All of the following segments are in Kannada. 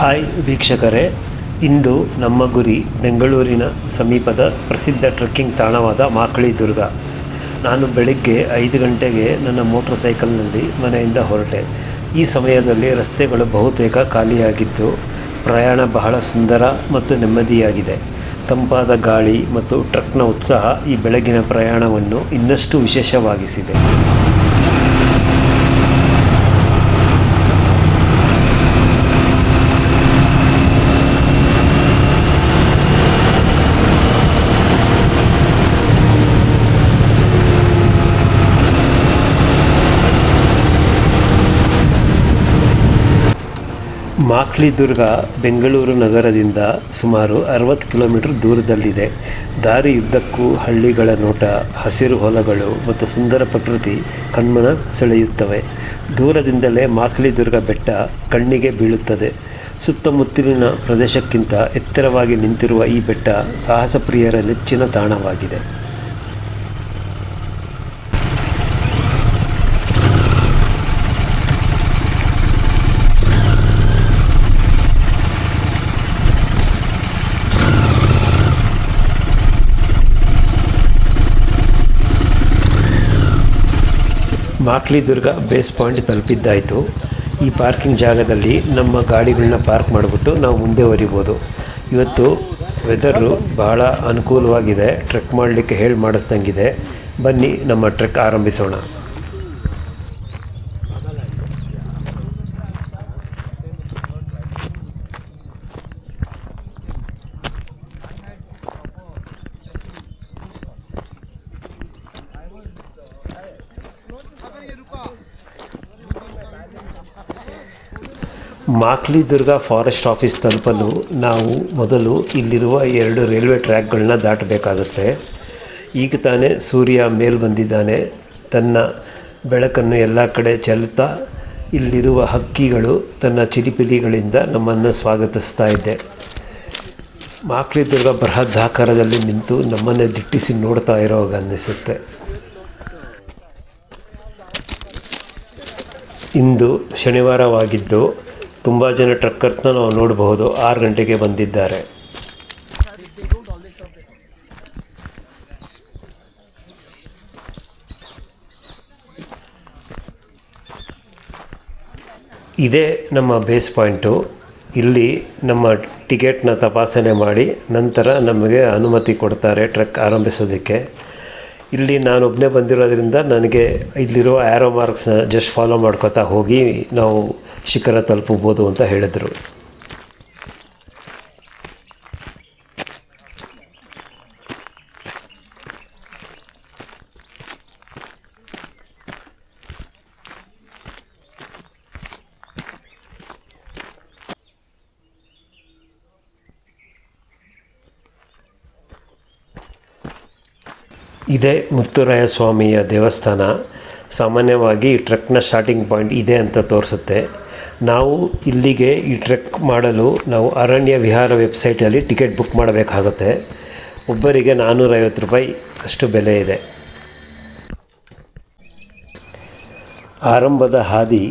ಹಾಯ್ ವೀಕ್ಷಕರೇ, ಇಂದು ನಮ್ಮ ಗುರಿ ಬೆಂಗಳೂರಿನ ಸಮೀಪದ ಪ್ರಸಿದ್ಧ ಟ್ರೆಕ್ಕಿಂಗ್ ತಾಣವಾದ ಮಾಕ್ಳಿ ದುರ್ಗ. ನಾನು ಬೆಳಿಗ್ಗೆ 5 ಗಂಟೆಗೆ ನನ್ನ ಮೋಟರ್ ಸೈಕಲ್ನಲ್ಲಿ ಮನೆಯಿಂದ ಹೊರಟೆ. ಈ ಸಮಯದಲ್ಲಿ ರಸ್ತೆಗಳು ಬಹುತೇಕ ಖಾಲಿಯಾಗಿದ್ದು ಪ್ರಯಾಣ ಬಹಳ ಸುಂದರ ಮತ್ತು ನೆಮ್ಮದಿಯಾಗಿದೆ. ತಂಪಾದ ಗಾಳಿ ಮತ್ತು ಟ್ರಕ್ನ ಉತ್ಸಾಹ ಈ ಬೆಳಗಿನ ಪ್ರಯಾಣವನ್ನು ಇನ್ನಷ್ಟು ವಿಶೇಷವಾಗಿಸಿದೆ. ಮಾಕ್ಳಿ ದುರ್ಗ ಬೆಂಗಳೂರು ನಗರದಿಂದ ಸುಮಾರು 60 ಕಿಲೋಮೀಟರ್ ದೂರದಲ್ಲಿದೆ. ದಾರಿಯುದ್ದಕ್ಕೂ ಹಳ್ಳಿಗಳ ನೋಟ, ಹಸಿರು ಹೊಲಗಳು ಮತ್ತು ಸುಂದರ ಪ್ರಕೃತಿ ಕಣ್ಮನ ಸೆಳೆಯುತ್ತವೆ. ದೂರದಿಂದಲೇ ಮಾಕ್ಳಿ ದುರ್ಗ ಬೆಟ್ಟ ಕಣ್ಣಿಗೆ ಬೀಳುತ್ತದೆ. ಸುತ್ತಮುತ್ತಲಿನ ಪ್ರದೇಶಕ್ಕಿಂತ ಎತ್ತರವಾಗಿ ನಿಂತಿರುವ ಈ ಬೆಟ್ಟ ಸಾಹಸ ಪ್ರಿಯರ ನೆಚ್ಚಿನ ತಾಣವಾಗಿದೆ. ಮಾಕ್ಳಿ ದುರ್ಗ ಬೇಸ್ ಪಾಯಿಂಟ್ ತಲುಪಿದ್ದಾಯಿತು. ಈ ಪಾರ್ಕಿಂಗ್ ಜಾಗದಲ್ಲಿ ನಮ್ಮ ಗಾಡಿಗಳನ್ನ ಪಾರ್ಕ್ ಮಾಡಿಬಿಟ್ಟು ನಾವು ಮುಂದೆ ಹೊರಿಬೋದು. ಇವತ್ತು ವೆದರು ಬಹಳ ಅನುಕೂಲವಾಗಿದೆ. ಟ್ರೆಕ್ ಮಾಡಲಿಕ್ಕೆ ಮಾಡಿಸ್ದಂಗಿದೆ. ಬನ್ನಿ ನಮ್ಮ ಟ್ರೆಕ್ ಆರಂಭಿಸೋಣ. ಮಾಕ್ಳಿ ದುರ್ಗ ಫಾರೆಸ್ಟ್ ಆಫೀಸ್ ತಲುಪಲು ನಾವು ಮೊದಲು ಇಲ್ಲಿರುವ 2 ರೈಲ್ವೆ ಟ್ರ್ಯಾಕ್ಗಳನ್ನ ದಾಟಬೇಕಾಗುತ್ತೆ. ಈಗ ತಾನೇ ಸೂರ್ಯ ಮೇಲ್ ಬಂದಿದ್ದಾನೆ. ತನ್ನ ಬೆಳಕನ್ನು ಎಲ್ಲ ಕಡೆ ಚೆಲ್ಲುತ್ತಾ ಇಲ್ಲಿರುವ ಹಕ್ಕಿಗಳು ತನ್ನ ಚಿಲಿಪಿಲಿಗಳಿಂದ ನಮ್ಮನ್ನು ಸ್ವಾಗತಿಸ್ತಾ ಇದೆ. ಮಾಕ್ಳಿ ದುರ್ಗ ಬೃಹದಾಕಾರದಲ್ಲಿ ನಿಂತು ನಮ್ಮನ್ನೇ ದಿಟ್ಟಿಸಿ ನೋಡ್ತಾ ಇರೋವಾಗ ಅನ್ನಿಸುತ್ತೆ. ಇಂದು ಶನಿವಾರವಾಗಿದ್ದು ತುಂಬ ಜನ ಟ್ರಕ್ಕರ್ಸ್ನ ನಾವು ನೋಡಬಹುದು. 6 ಗಂಟೆಗೆ ಬಂದಿದ್ದಾರೆ. ಇದೇ ನಮ್ಮ ಬೇಸ್ ಪಾಯಿಂಟು. ಇಲ್ಲಿ ನಮ್ಮ ಟಿಕೆಟ್ನ ತಪಾಸಣೆ ಮಾಡಿ ನಂತರ ನಮಗೆ ಅನುಮತಿ ಕೊಡ್ತಾರೆ ಟ್ರೆಕ್ ಆರಂಭಿಸೋದಕ್ಕೆ. ಇಲ್ಲಿ ನಾನೊಬ್ಬನೇ ಬಂದಿರೋದ್ರಿಂದ ನನಗೆ ಇಲ್ಲಿರೋ ಆ್ಯರೋ ಮಾರ್ಕ್ಸ್ನ ಜಸ್ಟ್ ಫಾಲೋ ಮಾಡ್ಕೋತಾ ಹೋಗಿ ನಾವು ಶಿಖರ ತಲುಪಬಹುದು ಅಂತ ಹೇಳಿದರು. ಇದೇ ಮುತ್ತುರಾಯ ಸ್ವಾಮಿಯ ದೇವಸ್ಥಾನ. ಸಾಮಾನ್ಯವಾಗಿ ಟ್ರೆಕ್ನ ಸ್ಟಾರ್ಟಿಂಗ್ ಪಾಯಿಂಟ್ ಇದೆ ಅಂತ ತೋರಿಸುತ್ತೆ. ನಾವು ಇಲ್ಲಿಗೆ ಈ ಟ್ರೆಕ್ ಮಾಡಲು ನಾವು ಅರಣ್ಯ ವಿಹಾರ ವೆಬ್ಸೈಟಲ್ಲಿ ಟಿಕೆಟ್ ಬುಕ್ ಮಾಡಬೇಕಾಗುತ್ತೆ. ಒಬ್ಬರಿಗೆ 450 ರೂಪಾಯಿ ಅಷ್ಟು ಬೆಲೆ ಇದೆ. ಆರಂಭದ ಹಾದಿ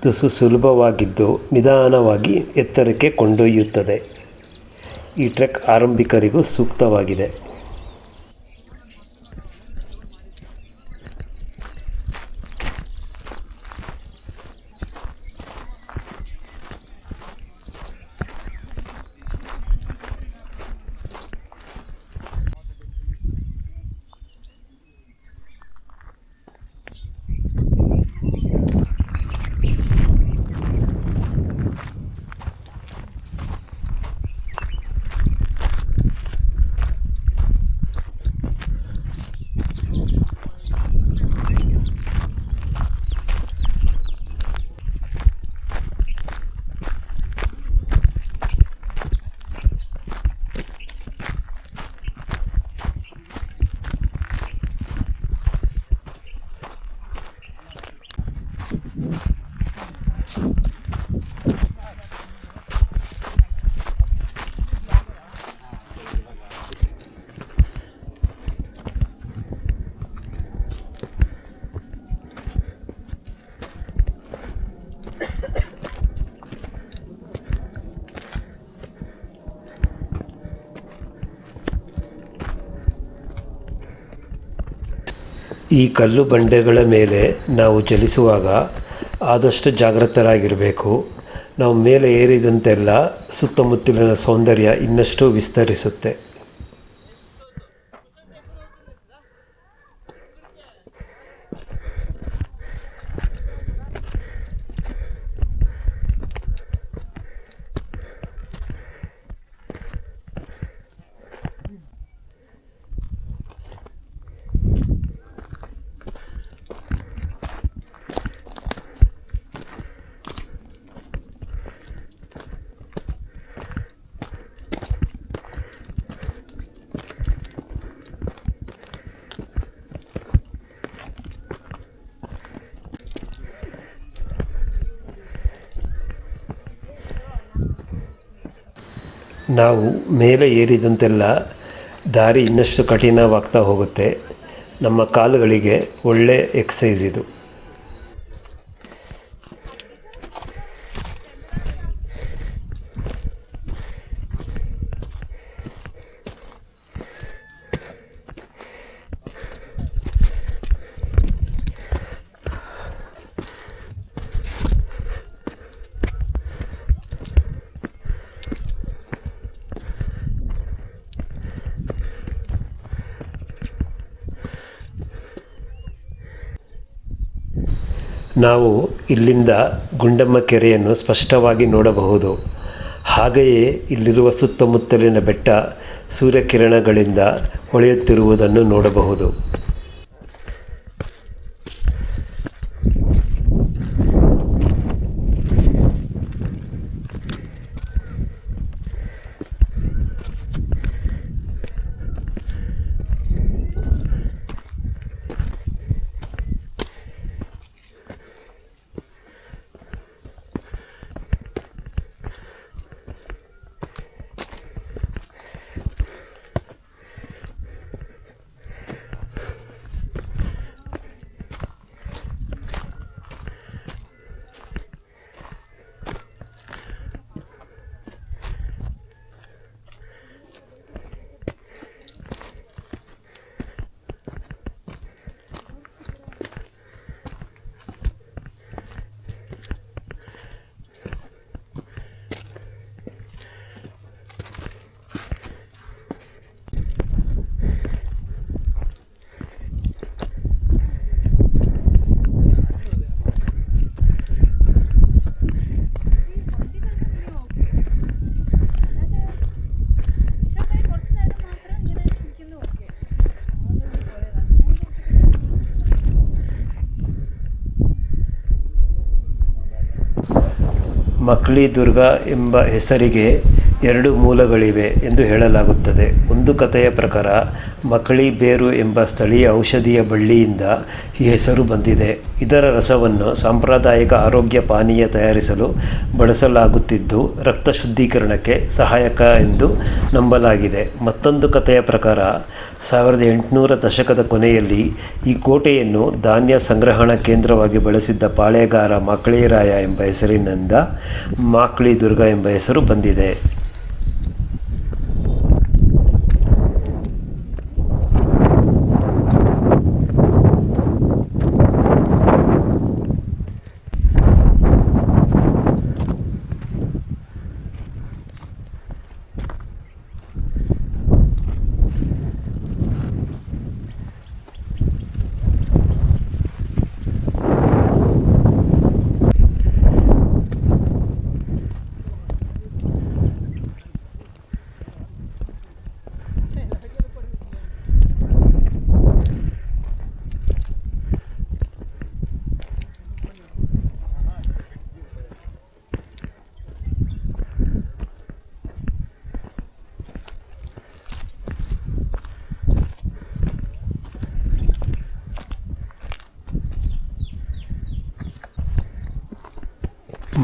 ತುಸು ಸುಲಭವಾಗಿದ್ದು ನಿಧಾನವಾಗಿ ಎತ್ತರಕ್ಕೆ ಕೊಂಡೊಯ್ಯುತ್ತದೆ. ಈ ಟ್ರೆಕ್ ಆರಂಭಿಕರಿಗೂ ಸೂಕ್ತವಾಗಿದೆ. ಈ ಕಲ್ಲು ಬಂಡೆಗಳ ಮೇಲೆ ನಾವು ಚಲಿಸುವಾಗ ಆದಷ್ಟು ಜಾಗೃತರಾಗಿರಬೇಕು. ನಾವು ಮೇಲೆ ಏರಿದಂತೆಲ್ಲ ಸುತ್ತಮುತ್ತಲಿನ ಸೌಂದರ್ಯ ಇನ್ನಷ್ಟು ವಿಸ್ತರಿಸುತ್ತೆ. ನಾವು ಮೇಲೆ ಏರಿದಂತೆಲ್ಲ ದಾರಿ ಇನ್ನಷ್ಟು ಕಠಿಣವಾಗ್ತಾ ಹೋಗುತ್ತೆ. ನಮ್ಮ ಕಾಲುಗಳಿಗೆ ಒಳ್ಳೆ ಎಕ್ಸಸೈಸ್ ಇದು. ನಾವು ಇಲ್ಲಿಂದ ಗುಂಡಮ್ಮ ಕೆರೆಯನ್ನು ಸ್ಪಷ್ಟವಾಗಿ ನೋಡಬಹುದು. ಹಾಗೆಯೇ ಇಲ್ಲಿರುವ ಸುತ್ತಮುತ್ತಲಿನ ಬೆಟ್ಟ ಸೂರ್ಯಕಿರಣಗಳಿಂದ ಹೊಳೆಯುತ್ತಿರುವುದನ್ನು ನೋಡಬಹುದು. ಮಕ್ಳಿ ದುರ್ಗ ಎಂಬ ಹೆಸರಿಗೆ ಎರಡು ಮೂಲಗಳಿವೆ ಎಂದು ಹೇಳಲಾಗುತ್ತದೆ. ಒಂದು ಕಥೆಯ ಪ್ರಕಾರ ಮಕ್ಳಿ ಬೇರು ಎಂಬ ಸ್ಥಳೀಯ ಔಷಧೀಯ ಬಳ್ಳಿಯಿಂದ ಈ ಹೆಸರು ಬಂದಿದೆ. ಇದರ ರಸವನ್ನು ಸಾಂಪ್ರದಾಯಿಕ ಆರೋಗ್ಯ ಪಾನೀಯ ತಯಾರಿಸಲು ಬಳಸಲಾಗುತ್ತಿದ್ದು ರಕ್ತ ಶುದ್ಧೀಕರಣಕ್ಕೆ ಸಹಾಯಕ ಎಂದು ನಂಬಲಾಗಿದೆ. ಮತ್ತೊಂದು ಕಥೆಯ ಪ್ರಕಾರ 1800 ದಶಕದ ಕೊನೆಯಲ್ಲಿ ಈ ಕೋಟೆಯನ್ನು ಧಾನ್ಯ ಸಂಗ್ರಹಣಾ ಕೇಂದ್ರವಾಗಿ ಬಳಸಿದ್ದ ಪಾಳೆಗಾರ ಮಾಕ್ಳಿರಾಯ ಎಂಬ ಹೆಸರಿನಿಂದ ಮಾಕ್ಳಿ ದುರ್ಗ ಎಂಬ ಹೆಸರು ಬಂದಿದೆ.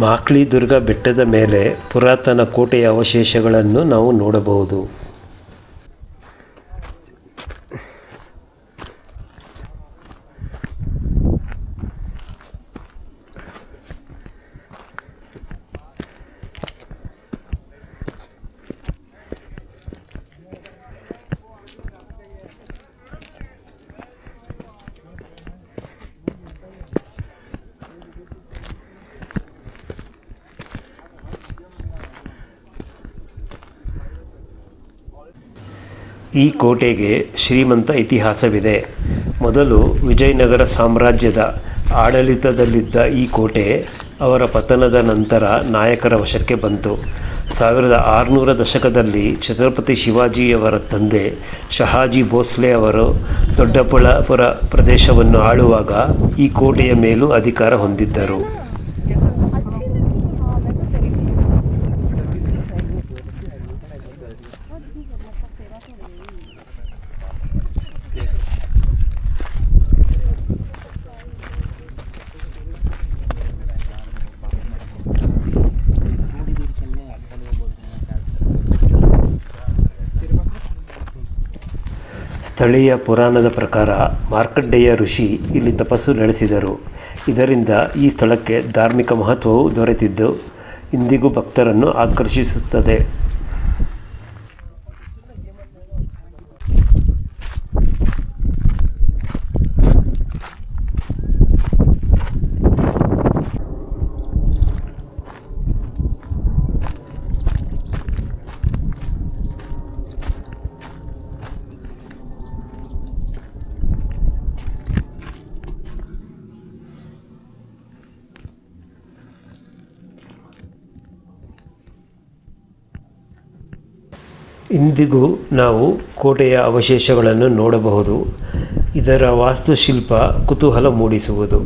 ಮಾಕ್ಳಿ ದುರ್ಗ ಬೆಟ್ಟದ ಮೇಲೆ ಪುರಾತನ ಕೋಟೆಯ ಅವಶೇಷಗಳನ್ನು ನಾವು ನೋಡಬಹುದು. ಈ ಕೋಟೆಗೆ ಶ್ರೀಮಂತ ಇತಿಹಾಸವಿದೆ. ಮೊದಲು ವಿಜಯನಗರ ಸಾಮ್ರಾಜ್ಯದ ಆಡಳಿತದಲ್ಲಿದ್ದ ಈ ಕೋಟೆ ಅವರ ಪತನದ ನಂತರ ನಾಯಕರ ವಶಕ್ಕೆ ಬಂತು. 1600 ದಶಕದಲ್ಲಿ ಛತ್ರಪತಿ ಶಿವಾಜಿಯವರ ತಂದೆ ಶಹಾಜಿ ಭೋಸ್ಲೆ ಅವರು ದೊಡ್ಡಬಳ್ಳಾಪುರ ಪ್ರದೇಶವನ್ನು ಆಳುವಾಗ ಈ ಕೋಟೆಯ ಮೇಲೂ ಅಧಿಕಾರ ಹೊಂದಿದ್ದರು. ಸ್ಥಳೀಯ ಪುರಾಣದ ಪ್ರಕಾರ ಮಾರ್ಕಂಡೇಯ ಋಷಿ ಇಲ್ಲಿ ತಪಸ್ಸು ನಡೆಸಿದರು. ಇದರಿಂದ ಈ ಸ್ಥಳಕ್ಕೆ ಧಾರ್ಮಿಕ ಮಹತ್ವವು ದೊರೆತಿದ್ದು ಇಂದಿಗೂ ಭಕ್ತರನ್ನು ಆಕರ್ಷಿಸುತ್ತದೆ. ಇಂದಿಗೂ ನಾವು ಕೋಟೆಯ ಅವಶೇಷಗಳನ್ನು ನೋಡಬಹುದು. ಇದರ ವಾಸ್ತುಶಿಲ್ಪ ಕುತೂಹಲ ಮೂಡಿಸುವುದು.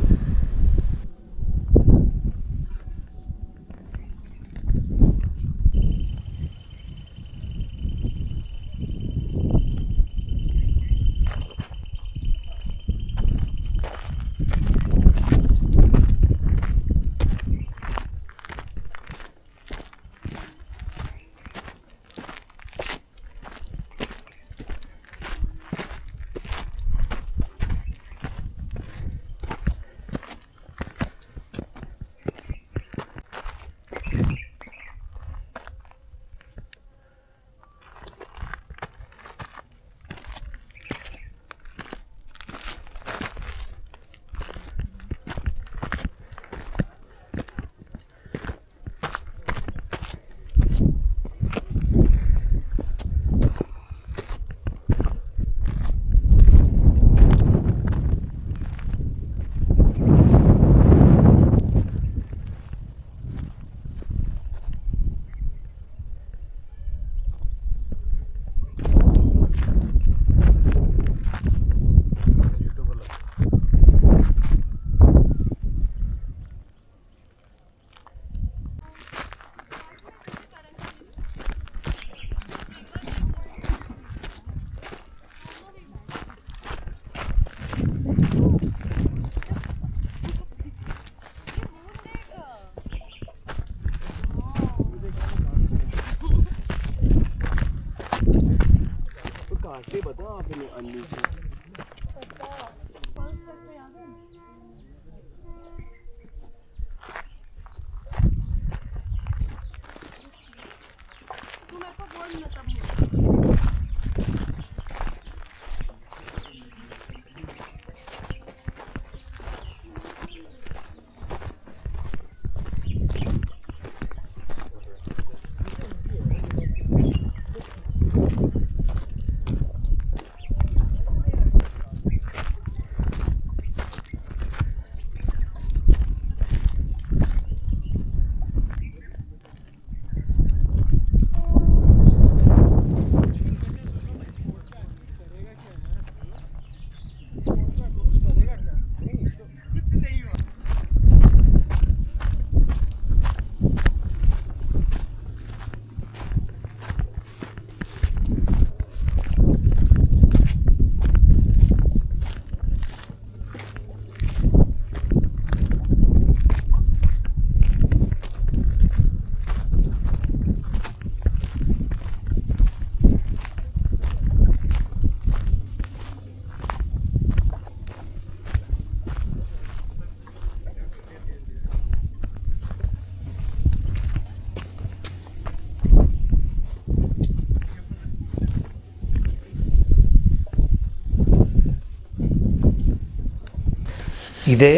ಇದೇ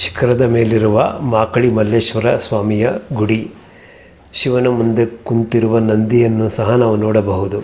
ಶಿಖರದ ಮೇಲಿರುವ ಮಾಕಳಿ ಮಲ್ಲೇಶ್ವರ ಸ್ವಾಮಿಯ ಗುಡಿ. ಶಿವನ ಮುಂದೆ ಕುಂತಿರುವ ನಂದಿಯನ್ನು ಸಹ ನಾವು ನೋಡಬಹುದು.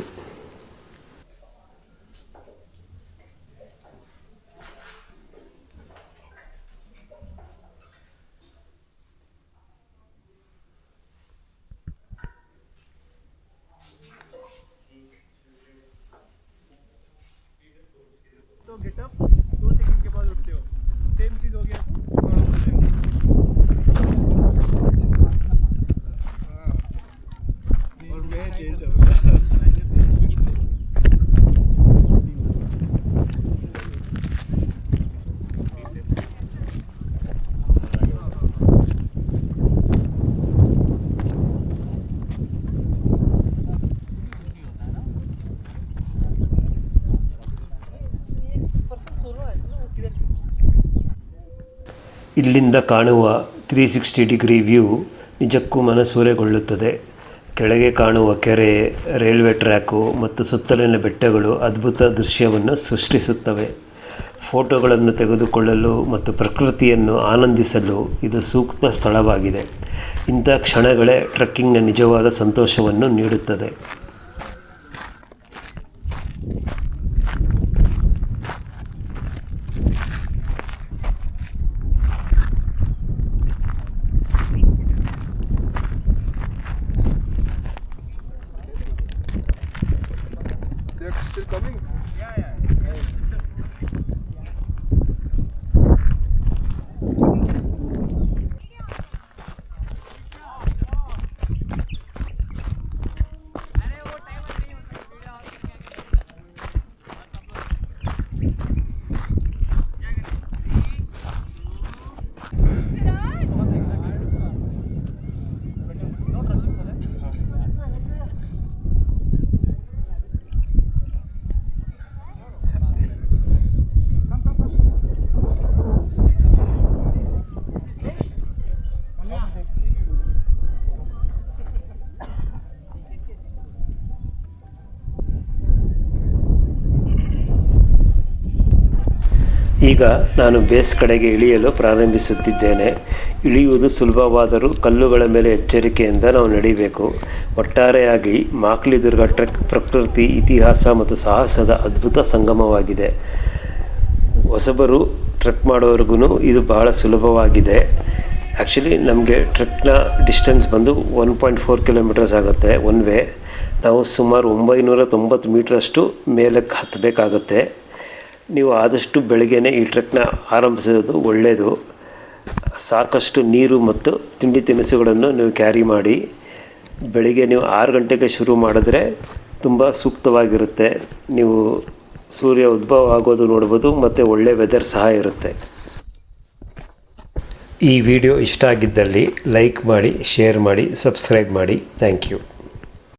ಇಲ್ಲಿಂದ ಕಾಣುವ 360 ಡಿಗ್ರಿ ವ್ಯೂ ನಿಜಕ್ಕೂ ಮನಸೂರೆಗೊಳ್ಳುತ್ತದೆ. ಕೆಳಗೆ ಕಾಣುವ ಕೆರೆ, ರೈಲ್ವೆ ಟ್ರ್ಯಾಕು ಮತ್ತು ಸುತ್ತಲಿನ ಬೆಟ್ಟಗಳು ಅದ್ಭುತ ದೃಶ್ಯವನ್ನು ಸೃಷ್ಟಿಸುತ್ತವೆ. ಫೋಟೋಗಳನ್ನು ತೆಗೆದುಕೊಳ್ಳಲು ಮತ್ತು ಪ್ರಕೃತಿಯನ್ನು ಆನಂದಿಸಲು ಇದು ಸೂಕ್ತ ಸ್ಥಳವಾಗಿದೆ. ಇಂಥ ಕ್ಷಣಗಳೇ ಟ್ರೆಕ್ಕಿಂಗ್ನ ನಿಜವಾದ ಸಂತೋಷವನ್ನು ನೀಡುತ್ತದೆ. They're still coming? ಈಗ ನಾನು ಬೇಸ್ ಕಡೆಗೆ ಇಳಿಯಲು ಪ್ರಾರಂಭಿಸುತ್ತಿದ್ದೇನೆ. ಇಳಿಯುವುದು ಸುಲಭವಾದರೂ ಕಲ್ಲುಗಳ ಮೇಲೆ ಎಚ್ಚರಿಕೆಯಿಂದ ನಾವು ನಡಿಬೇಕು. ಒಟ್ಟಾರೆಯಾಗಿ ಮಾಕ್ಲಿದುರ್ಗ ಟ್ರೆಕ್ ಪ್ರಕೃತಿ, ಇತಿಹಾಸ ಮತ್ತು ಸಾಹಸದ ಅದ್ಭುತ ಸಂಗಮವಾಗಿದೆ. ಹೊಸಬರು ಟ್ರೆಕ್ ಮಾಡೋರಿಗೂ ಇದು ಬಹಳ ಸುಲಭವಾಗಿದೆ. ಆ್ಯಕ್ಚುಲಿ ನಮಗೆ ಟ್ರೆಕ್ನ ಡಿಸ್ಟೆನ್ಸ್ ಬಂದು 1.4 ಕಿಲೋಮೀಟರ್ಸ್ ಆಗುತ್ತೆ ಒನ್ ವೇ. ನಾವು ಸುಮಾರು 990 ಮೀಟ್ರಷ್ಟು ಮೇಲಕ್ಕೆ ಹತ್ತಬೇಕಾಗತ್ತೆ. ನೀವು ಆದಷ್ಟು ಬೆಳಗ್ಗೆನೇ ಈ ಟ್ರೆಕ್ನ ಆರಂಭಿಸೋದು ಒಳ್ಳೆಯದು. ಸಾಕಷ್ಟು ನೀರು ಮತ್ತು ತಿಂಡಿ ತಿನಿಸುಗಳನ್ನು ನೀವು ಕ್ಯಾರಿ ಮಾಡಿ. ಬೆಳಿಗ್ಗೆ ನೀವು 6 ಗಂಟೆಗೆ ಶುರು ಮಾಡಿದ್ರೆ ತುಂಬ ಸೂಕ್ತವಾಗಿರುತ್ತೆ. ನೀವು ಸೂರ್ಯ ಉದ್ಭವ ಆಗೋದು ನೋಡ್ಬೋದು ಮತ್ತು ಒಳ್ಳೆಯ ವೆದರ್ ಸಹ ಇರುತ್ತೆ. ಈ ವಿಡಿಯೋ ಇಷ್ಟ ಆಗಿದ್ದಲ್ಲಿ ಲೈಕ್ ಮಾಡಿ, ಶೇರ್ ಮಾಡಿ, ಸಬ್ಸ್ಕ್ರೈಬ್ ಮಾಡಿ. Thank you.